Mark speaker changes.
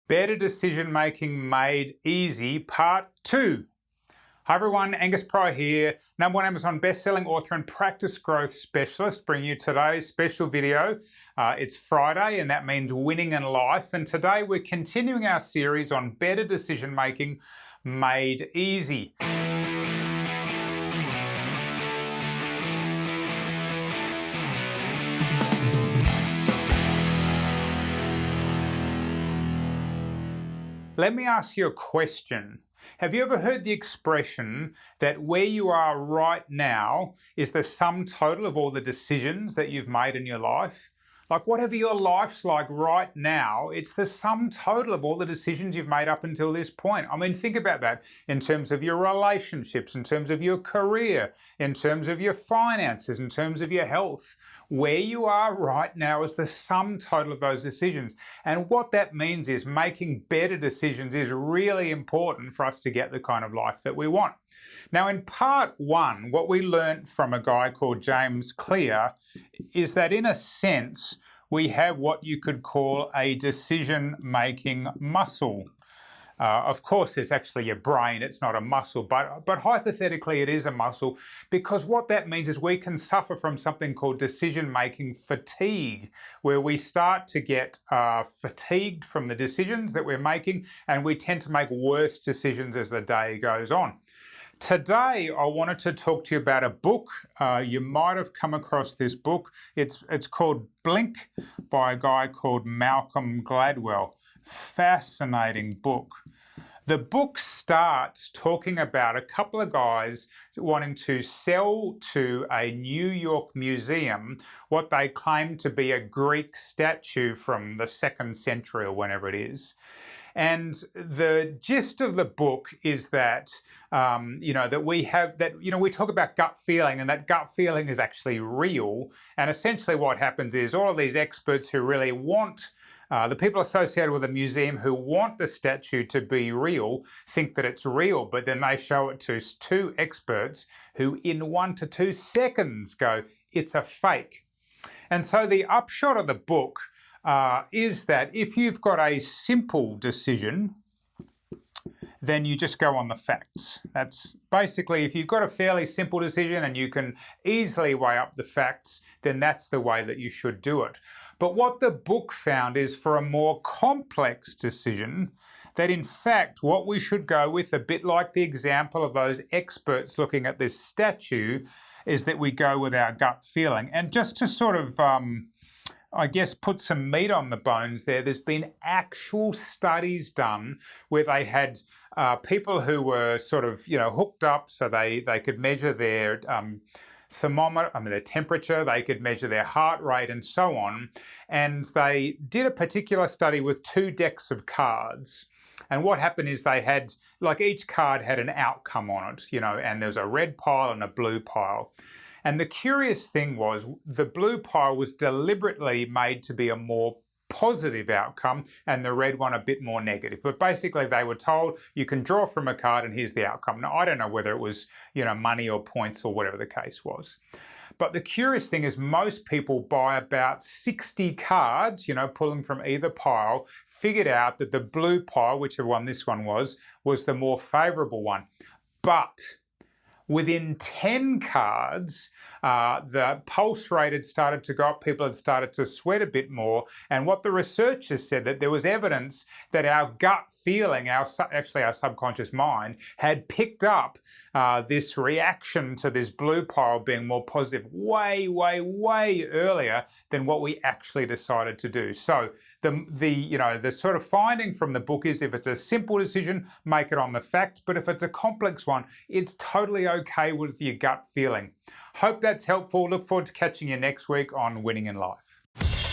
Speaker 1: Better Decision Making Made Easy, Part 2. Hi everyone, Angus Pryor here, #1 Amazon best-selling author and practice growth specialist, bringing you today's special video. It's Friday and that means winning in life, and today we're continuing our series on better decision making made easy. Let me ask you a question. Have you ever heard the expression that where you are right now is the sum total of all the decisions that you've made in your life? Like whatever your life's like right now, it's the sum total of all the decisions you've made up until this point. I mean, think about that in terms of your relationships, in terms of your career, in terms of your finances, in terms of your health. Where you are right now is the sum total of those decisions. And what that means is making better decisions is really important for us to get the kind of life that we want. Now, in part 1, what we learned from a guy called James Clear is that in a sense, we have what you could call a decision-making muscle. Of course, it's actually your brain, it's not a muscle, but hypothetically it is a muscle, because what that means is we can suffer from something called decision-making fatigue, where we start to get fatigued from the decisions that we're making, and we tend to make worse decisions as the day goes on. Today, I wanted to talk to you about a book. You might have come across this book. It's called Blink by a guy called Malcolm Gladwell. Fascinating book. The book starts talking about a couple of guys wanting to sell to a New York museum what they claim to be a Greek statue from the 2nd century or whenever it is. And the gist of the book is that, we talk about gut feeling, and that gut feeling is actually real. And essentially what happens is all of these experts who really want the people associated with the museum who want the statue to be real think that it's real, but then they show it to 2 experts who in 1 to 2 seconds go, it's a fake. And so the upshot of the book is that if you've got a simple decision, then you just go on the facts. That's basically, if you've got a fairly simple decision and you can easily weigh up the facts, then that's the way that you should do it. But what the book found is for a more complex decision, that in fact what we should go with, a bit like the example of those experts looking at this statue, is that we go with our gut feeling. And just to sort of put some meat on the bones there's been actual studies done where they had people who were sort of, hooked up so they could measure their thermometer, their temperature, they could measure their heart rate and so on. And they did a particular study with 2 decks of cards. And what happened is they had, each card had an outcome on it, and there's a red pile and a blue pile. And the curious thing was the blue pile was deliberately made to be a more positive outcome and the red one a bit more negative. But basically they were told you can draw from a card and here's the outcome. Now, I don't know whether it was, money or points or whatever the case was. But the curious thing is most people by about 60 cards, pulling from either pile, figured out that the blue pile, whichever one this one was the more favorable one. But within 10 cards, the pulse rate had started to go up, people had started to sweat a bit more, and what the researchers said that there was evidence that our gut feeling, our subconscious mind, had picked up this reaction to this blue pile being more positive way, way, way earlier than what we actually decided to do. So the sort of finding from the book is if it's a simple decision, make it on the facts, but if it's a complex one, it's totally okay with your gut feeling. Hope that's helpful. Look forward to catching you next week on Winning in Life.